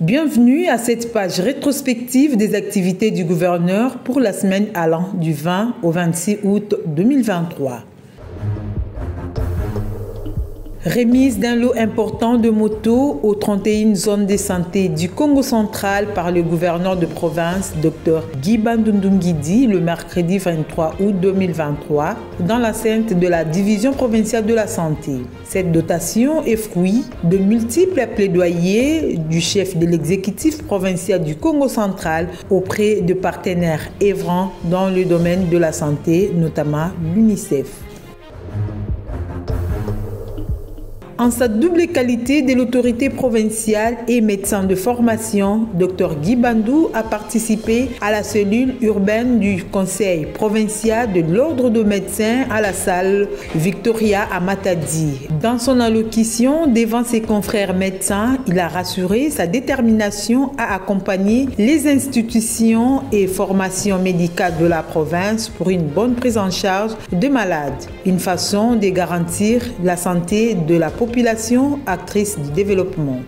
Bienvenue à cette page rétrospective des activités du gouverneur pour la semaine allant du 20 au 26 août 2023. Remise d'un lot important de motos aux 31 zones de santé du Congo central par le gouverneur de province, Dr Guy Bandundu Nguidi, le mercredi 23 août 2023, dans l'enceinte de la division provinciale de la santé. Cette dotation est fruit de multiples plaidoyers du chef de l'exécutif provincial du Congo central auprès de partenaires œuvrant dans le domaine de la santé, notamment l'UNICEF. En sa double qualité de l'autorité provinciale et médecin de formation, Dr Guy Bandundu a participé à la cellule urbaine du Conseil provincial de l'Ordre des médecins à la salle Victoria à Matadi. Dans son allocution devant ses confrères médecins, il a rassuré sa détermination à accompagner les institutions et formations médicales de la province pour une bonne prise en charge de malades, une façon de garantir la santé de la population actrice du développement.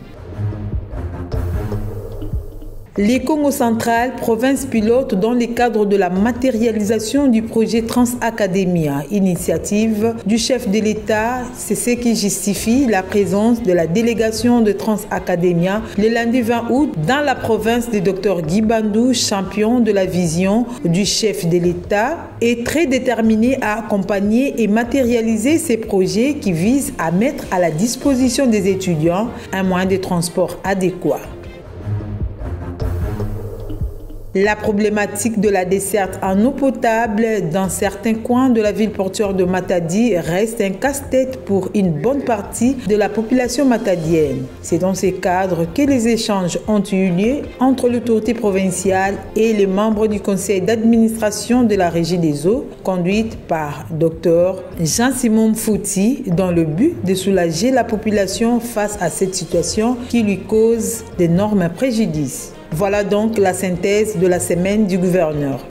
Les Congo central, province pilote dans le cadre de la matérialisation du projet Transacademia, initiative du chef de l'État, c'est ce qui justifie la présence de la délégation de Transacademia le lundi 20 août dans la province de Dr Guy Bandundu, champion de la vision du chef de l'État, est très déterminé à accompagner et matérialiser ces projets qui visent à mettre à la disposition des étudiants un moyen de transport adéquat. La problématique de la desserte en eau potable dans certains coins de la ville portuaire de Matadi reste un casse-tête pour une bonne partie de la population matadienne. C'est dans ces cadres que les échanges ont eu lieu entre l'autorité provinciale et les membres du conseil d'administration de la Régie des eaux, conduite par Dr Jean-Simon Fouti, dans le but de soulager la population face à cette situation qui lui cause d'énormes préjudices. Voilà donc la synthèse de la semaine du gouverneur.